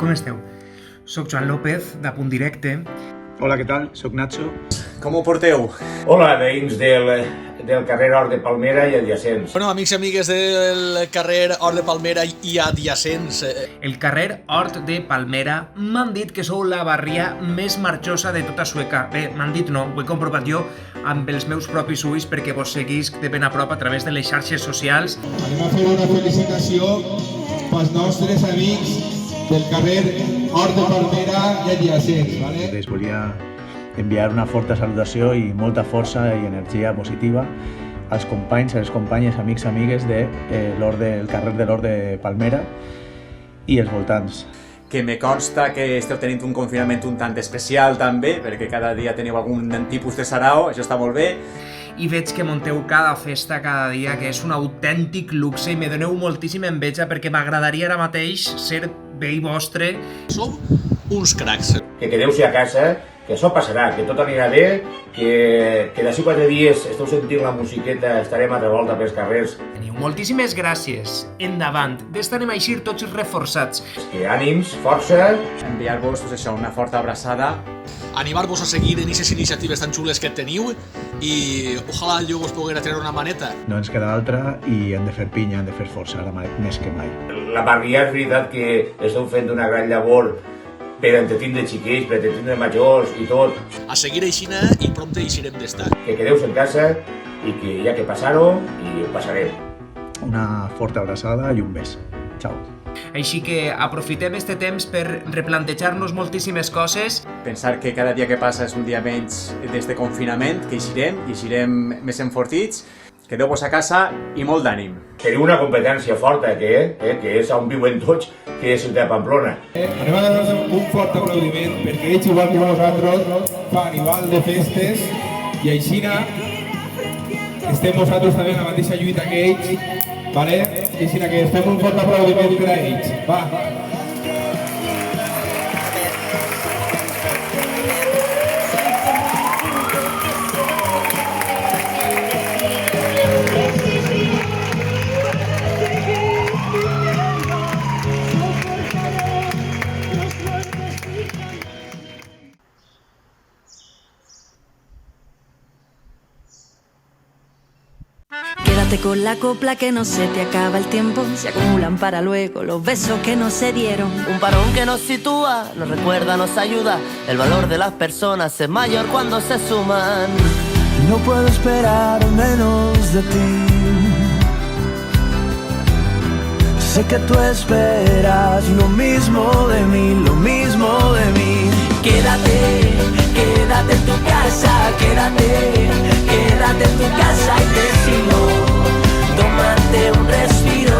Com esteu? Soc Joan López, de Punt Directe. Hola, què tal? Soc Nacho. Com ho porteu? Hola, veïns del carrer Hort de Palmera i adjacents. Bueno, amics i amigues del carrer Hort de Palmera i adjacents. El carrer Hort de Palmera m'han dit que sou la barria més marxosa de tota Sueca. Bé, m'han dit no, ho he comprovat jo amb els meus propis ulls perquè vos seguís de ben a prop a través de les xarxes socials. Anem a fer una felicitació pels nostres amics del carrer Hort de Palmera i adjacents, ¿vale? Us volia enviar una forta salutació i molta força i energia positiva als companys, a les companyes, amics, amigues del carrer de l'Hort de Palmera i els voltants. Que me consta que esteu tenint un confinament un tant especial també, perquè cada dia teniu algun tipus de sarao, això està molt bé. I veig que munteu cada festa cada dia, que és un autèntic luxe i me doneu moltíssima enveja perquè m'agradaria ara mateix ser veí vostre. Sou uns cracs. Que quedeu-se a casa, que això passarà, que tot anirà bé, que d'ací 4 dies esteu sentint la musiqueta, estarem a revolta pels carrers. Teniu moltíssimes gràcies. Endavant, d'estarem a eixir tots reforçats. Que ànims, força. Enviar-vos pues, això, una forta abraçada. Animar-vos a seguir en aquestes iniciatives tan xules que teniu i ojalà jo vos poguera treure una maneta. No ens queda altra i hem de fer pinya, hem de fer força, ara més que mai. La barria és veritat que esteu fent una gran llavor per entretindre xiquets, per entretindre majors i tot. A seguir eixina i prompte eixirem d'estar. Que quedeu-se en casa i que hi ha que passar-ho i ho passarem. Una forta abraçada i un bes. Ciao. Així que aprofitem este temps per replantejar-nos moltíssimes coses. Pensar que cada dia que passa és un dia menys d'este confinament, que eixirem més enfortits. Quedeu-vos a casa i molt d'ànim. Teniu una competència forta, que és on viuen tots, que és Ciutat de Pamplona. Anem a donar un fort aplaudiment perquè ells, igual que nosaltres, fan igual de festes i aixina estem vosaltres també en la mateixa lluita que ells, ¿vale? I aixina que fem un fort aplaudiment per a ells. Va! Quédate con la copla que no se te acaba el tiempo. Se acumulan para luego los besos que no se dieron. Un parón que nos sitúa, nos recuerda, nos ayuda. El valor de las personas es mayor cuando se suman. No puedo esperar menos de ti. Sé que tú esperas lo mismo de mí, lo mismo de mí. Quédate, quédate en tu casa, quédate, quédate en tu casa y te sigo. Tómate un respiro.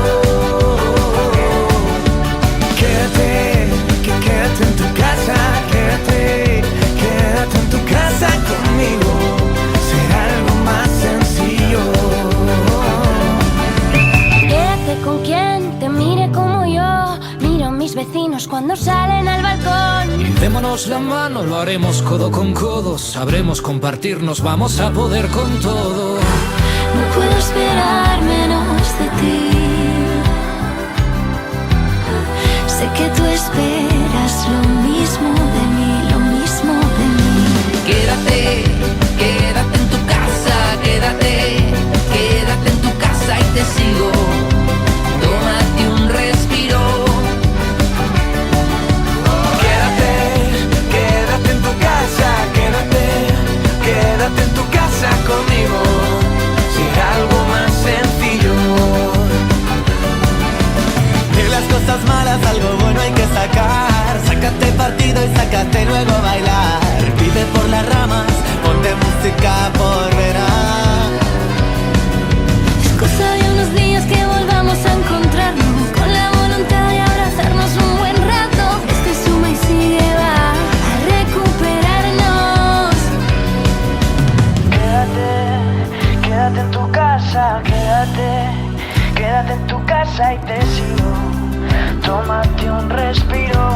Quédate, quédate en tu casa, quédate, quédate en tu casa conmigo. Será algo más sencillo. Quédate con quien te mire como yo. Miro a mis vecinos cuando salen al balcón. Y démonos la mano, lo haremos codo con codo. Sabremos compartirnos, vamos a poder con todo. No puedo esperar menos de ti. Sé que tú esperas lo mismo de mí, lo mismo de mí. Quédate, quédate en tu casa, quédate, quédate en tu casa y te sigo. Tómate un respiro. Quédate en tu casa, quédate, quédate en tu casa conmigo. Será algo más sencillo. De las cosas malas algo bueno hay que sacar. Sácate partido y sácate luego a bailar. Vive por las ramas, ponte música por verás. Es cosa de unos días que volvamos a encontrarnos, con la voluntad de abrazarnos un buen rato. Este suma y sigue va a recuperarnos. Quédate, quédate en tu casa, quédate, quédate en tu casa y te sigo. Tómate un respiro.